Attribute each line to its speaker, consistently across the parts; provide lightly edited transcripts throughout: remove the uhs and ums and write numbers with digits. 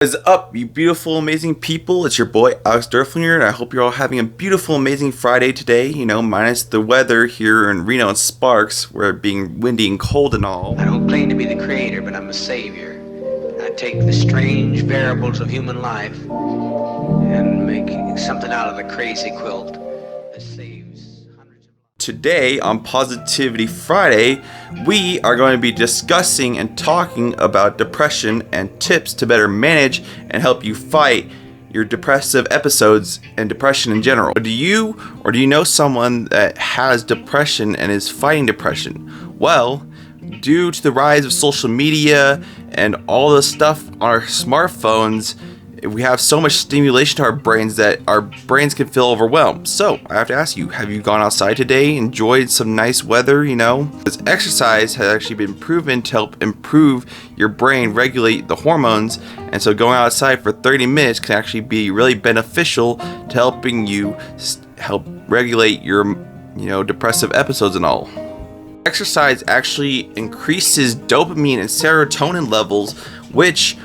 Speaker 1: What is up, you beautiful, amazing people? It's your boy Alex Derflinger, and I hope you're all having a beautiful, amazing Friday today. Minus the weather here in Reno and Sparks, where it being windy and cold and all.
Speaker 2: I don't claim to be the creator, but I'm a savior. I take the strange variables of human life and make something out of the crazy quilt that saves hundreds of lives.
Speaker 1: Today on Positivity Friday, we are going to be discussing and talking about depression and tips to better manage and help you fight your depressive episodes and depression in general. Do you know someone that has depression and is fighting depression? Well, due to the rise of social media and all the stuff on our smartphones, we have so much stimulation to our brains that our brains can feel overwhelmed. So I have to ask you, have you gone outside today, enjoyed some nice weather? This exercise has actually been proven to help improve your brain regulate the hormones, and so going outside for 30 minutes can actually be really beneficial to helping you help regulate your depressive episodes and all. Exercise actually increases dopamine and serotonin levels, which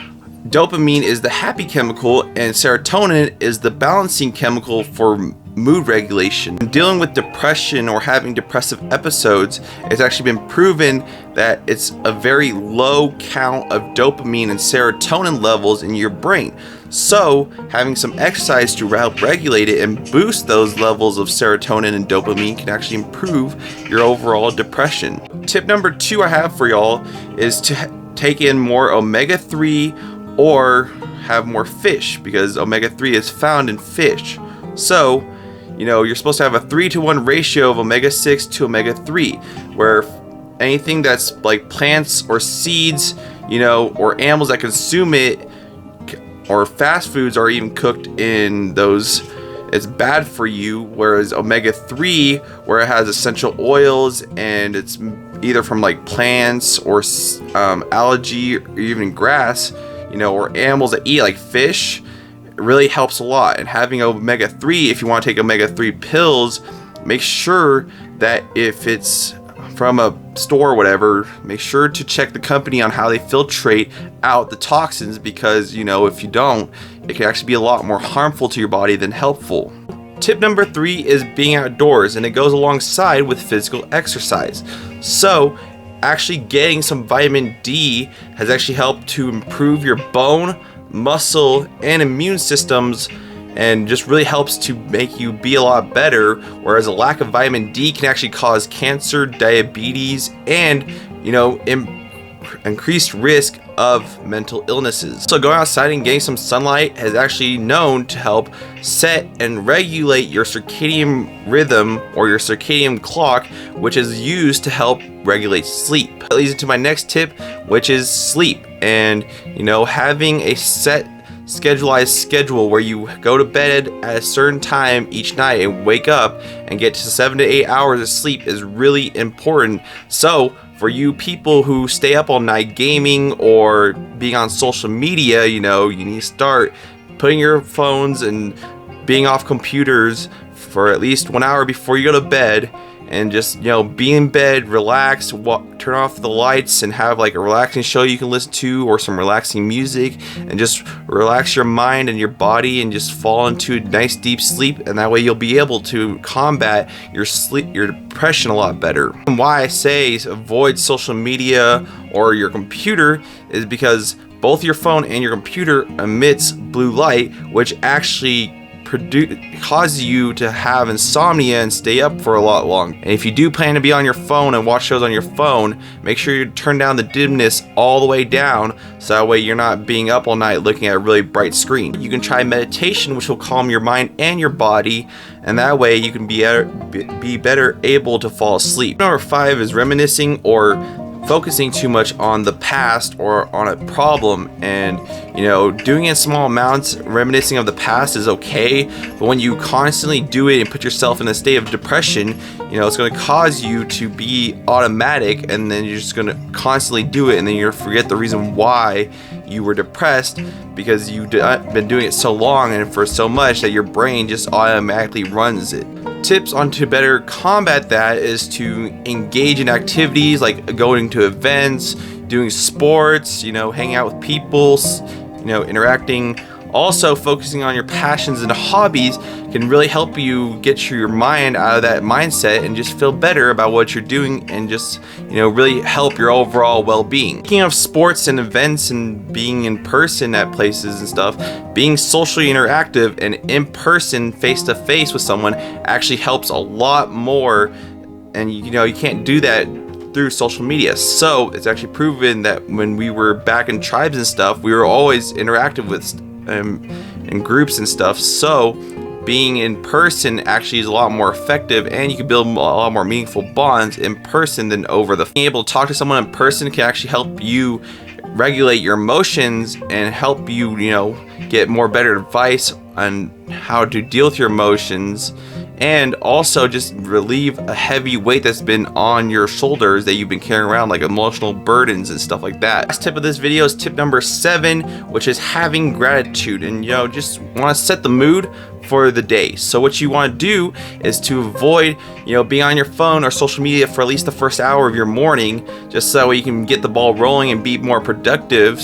Speaker 1: dopamine is the happy chemical and serotonin is the balancing chemical for mood regulation. Dealing with depression or having depressive episodes, it's actually been proven that it's a very low count of dopamine and serotonin levels in your brain. So having some exercise to help regulate it and boost those levels of serotonin and dopamine can actually improve your overall depression. Tip number 2 I have for y'all is to take in more omega-3 or have more fish, because omega-3 is found in fish. So, you're supposed to have a 3-to-1 ratio of omega-6 to omega-3, where anything that's like plants or seeds, or animals that consume it, or fast foods or even cooked in those, it's bad for you. Whereas omega-3, where it has essential oils and it's either from like plants or algae or even grass, or animals that eat like fish, it really helps a lot. And having omega-3, if you want to take omega-3 pills, make sure that if it's from a store or whatever, make sure to check the company on how they filtrate out the toxins, because if you don't, it can actually be a lot more harmful to your body than helpful. Tip number 3 is being outdoors, and it goes alongside with physical exercise. So actually getting some vitamin D has actually helped to improve your bone, muscle, and immune systems, and just really helps to make you be a lot better, whereas a lack of vitamin D can actually cause cancer, diabetes, and increased risk of mental illnesses. So going outside and getting some sunlight has actually known to help set and regulate your circadian rhythm or your circadian clock, which is used to help regulate sleep. That leads into my next tip, which is sleep. And having a set schedule where you go to bed at a certain time each night and wake up and get to 7 to 8 hours of sleep is really important. So for you people who stay up all night gaming or being on social media, you need to start putting your phones and being off computers for at least 1 hour before you go to bed, and just be in bed, relax, turn off the lights, and have like a relaxing show you can listen to, or some relaxing music, and just relax your mind and your body and just fall into a nice deep sleep. And that way you'll be able to combat your depression a lot better. And why I say avoid social media or your computer is because both your phone and your computer emits blue light, which actually causes you to have insomnia and stay up for a lot long. And if you do plan to be on your phone and watch shows on your phone, make sure you turn down the dimness all the way down, so that way you're not being up all night looking at a really bright screen. You can try meditation, which will calm your mind and your body, and that way you can be better able to fall asleep. Number 5 is reminiscing or focusing too much on the past or on a problem, and doing it in small amounts. Reminiscing of the past is okay, but when you constantly do it and put yourself in a state of depression, it's going to cause you to be automatic, and then you're just going to constantly do it, and then you're going to forget the reason why you were depressed, because you've been doing it so long and for so much that your brain just automatically runs it. Tips on to better combat that is to engage in activities like going to events, doing sports, hanging out with people, interacting. Also, focusing on your passions and hobbies can really help you get your mind out of that mindset and just feel better about what you're doing, and just really help your overall well-being. Speaking of sports and events and being in person at places and stuff, being socially interactive and in person, face-to-face with someone actually helps a lot more, and you can't do that through social media. So it's actually proven that when we were back in tribes and stuff, we were always interactive with in groups and stuff. So being in person actually is a lot more effective, and you can build a lot more meaningful bonds in person than over the phone. Being able to talk to someone in person can actually help you regulate your emotions and help you get more better advice on how to deal with your emotions, and also just relieve a heavy weight that's been on your shoulders that you've been carrying around, like emotional burdens and stuff like that. Last tip of this video is tip number 7, which is having gratitude, and just want to set the mood for the day. So what you want to do is to avoid being on your phone or social media for at least the first hour of your morning, just so you can get the ball rolling and be more productive.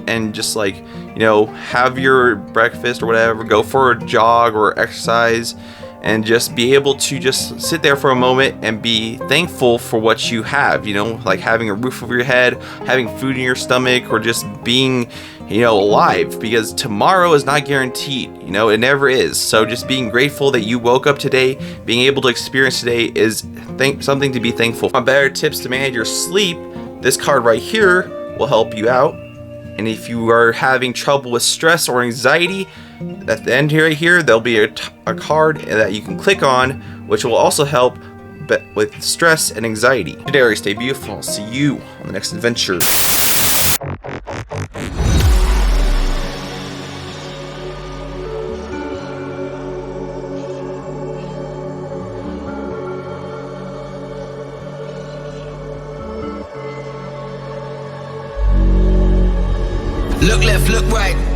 Speaker 1: And just have your breakfast or whatever, go for a jog or exercise, and just be able to just sit there for a moment and be thankful for what you have, like having a roof over your head, having food in your stomach, or just being alive, because tomorrow is not guaranteed. It never is. So just being grateful that you woke up today, being able to experience today, is something to be thankful for. Better tips to manage your sleep, this card right here will help you out. And if you are having trouble with stress or anxiety, at the end right here, there'll be a card that you can click on, which will also help with stress and anxiety. Today, stay beautiful. I'll see you on the next adventure.
Speaker 3: Look left, look right.